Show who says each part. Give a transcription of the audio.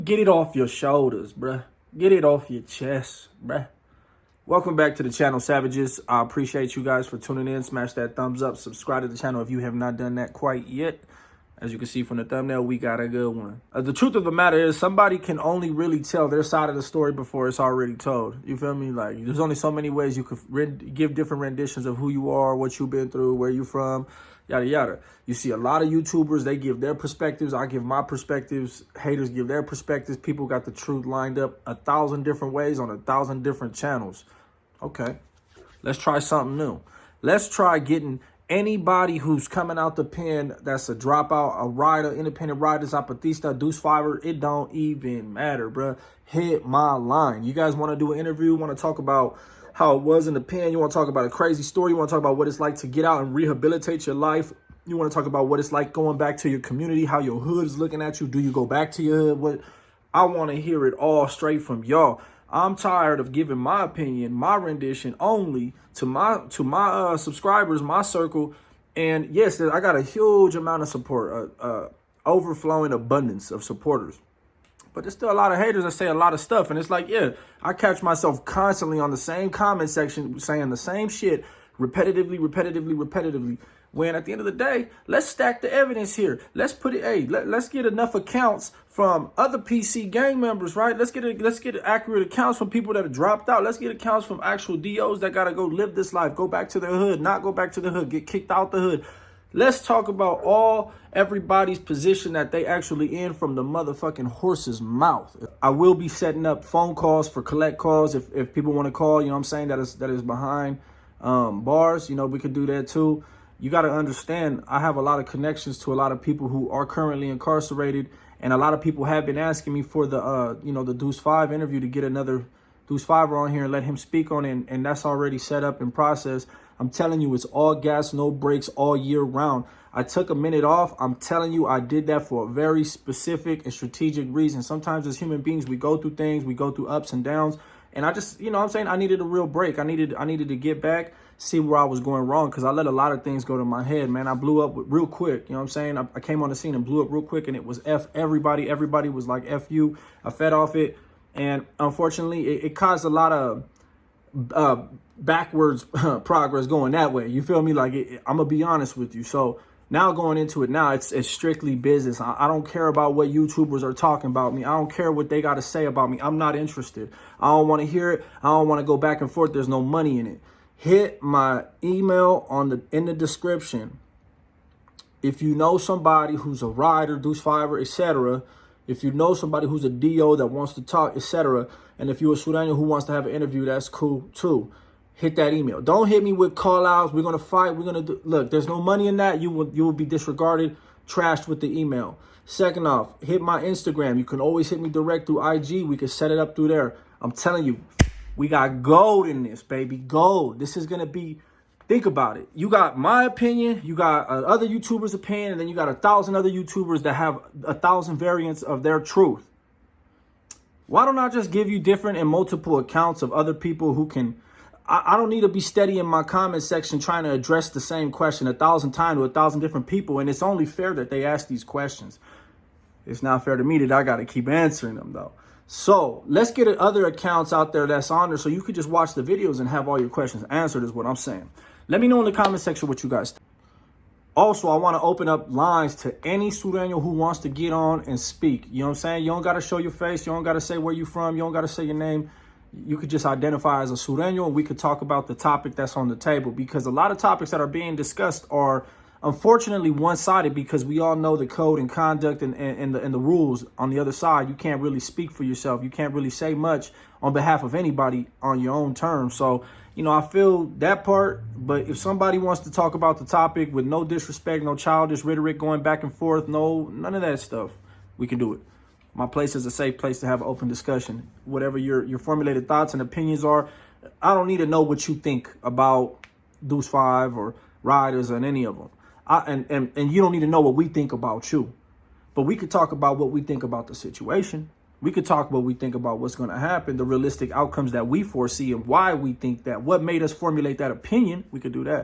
Speaker 1: Get it off your shoulders, bruh. Get it off your chest, bruh. Welcome back to the channel, Savages. I appreciate you guys for tuning in. Smash that thumbs up. Subscribe to the channel if you have not done that quite yet. As you can see from the thumbnail, we got a good one. The truth of the matter is somebody can only really tell their side of the story before it's already told. You feel me? Like, there's only so many ways you could give different renditions of who you are, what you've been through, where you from, yada, yada. You see a lot of YouTubers, they give their perspectives. I give my perspectives. Haters give their perspectives. People got the truth lined up 1,000 different ways on 1,000 different channels. Okay, let's try something new. Let's try getting anybody who's coming out the pen that's a dropout, a rider, independent rider, Zapatista, Deuce Fiver. It don't even matter, bro. Hit my line. You guys want to do an interview? Want to talk about how it was in the pen? You want to talk about a crazy story? You want to talk about what it's like to get out and rehabilitate your life? You want to talk about what it's like going back to your community, how your hood is looking at you? Do you go back to your hood? What? I want to hear it all straight from y'all. I'm tired of giving my opinion, my rendition only to my subscribers, my circle. And yes, I got a huge amount of support, overflowing abundance of supporters. But there's still a lot of haters that say a lot of stuff. And it's like, yeah, I catch myself constantly on the same comment section saying the same shit repetitively. When at the end of the day, let's stack the evidence here. Let's put it, hey, let's get enough accounts from other PC gang members, right? Let's get accurate accounts from people that have dropped out. Let's get accounts from actual DOs that got to go live this life, go back to their hood, not go back to the hood, get kicked out the hood. Let's talk about everybody's position that they actually in from the motherfucking horse's mouth. I will be setting up phone calls for collect calls if people want to call, you know what I'm saying, that is behind bars. You know, we could do that too. You got to understand, I have a lot of connections to a lot of people who are currently incarcerated, and a lot of people have been asking me for the the Deuce 5 interview to get another Deuce 5 on here and let him speak on it, and that's already set up in process. I'm telling you, it's all gas, no brakes, all year round. I took a minute off. I'm telling you, I did that for a very specific and strategic reason. Sometimes as human beings, we go through things, we go through ups and downs. And I just, I'm saying, I needed a real break. I needed to get back, see where I was going wrong, because I let a lot of things go to my head, man. I blew up real quick. You know what I'm saying? I came on the scene and blew up real quick, and it was F everybody. Everybody was like, F you. I fed off it. And unfortunately, it caused a lot of backwards progress going that way. You feel me? Like, I'm going to be honest with you. So now going into it now, it's strictly business. I don't care about what YouTubers are talking about me. I don't care what they got to say about me. I'm not interested. I don't want to hear it. I don't want to go back and forth. There's no money in it. Hit my email in the description. If you know somebody who's a rider, Deuce Fiver, etc., if you know somebody who's a DO that wants to talk, etc., and if you're a Sureno who wants to have an interview, that's cool too. Hit that email. Don't hit me with call outs. We're going to fight. We're going to do. Look, there's no money in that. You will be disregarded, trashed with the email. Second off, hit my Instagram. You can always hit me direct through IG. We can set it up through there. I'm telling you, we got gold in this, baby. Gold. This is going to be, think about it. You got my opinion. You got other YouTubers' opinion. And then you got 1,000 other YouTubers that have 1,000 variants of their truth. Why don't I just give you different and multiple accounts of other people who can... I don't need to be steady in my comment section trying to address the same question 1,000 times to 1,000 different people. And it's only fair that they ask these questions. It's not fair to me that I got to keep answering them, though. So let's get other accounts out there that's on there so you could just watch the videos and have all your questions answered is what I'm saying. Let me know in the comment section what you guys think. Also, I want to open up lines to any Sureno who wants to get on and speak. You know what I'm saying? You don't got to show your face. You don't got to say where you from. You don't got to say your name. You could just identify as a Sureno, and we could talk about the topic that's on the table, because a lot of topics that are being discussed are unfortunately one-sided, because we all know the code and conduct and the rules on the other side. You can't really speak for yourself. You can't really say much on behalf of anybody on your own terms. So, I feel that part. But if somebody wants to talk about the topic with no disrespect, no childish rhetoric going back and forth, none of that stuff, we can do it. My place is a safe place to have an open discussion. Whatever your formulated thoughts and opinions are, I don't need to know what you think about Deuce 5 or Riders or any of them. And you don't need to know what we think about you. But we could talk about what we think about the situation. We could talk what we think about what's going to happen, the realistic outcomes that we foresee and why we think that, what made us formulate that opinion. We could do that.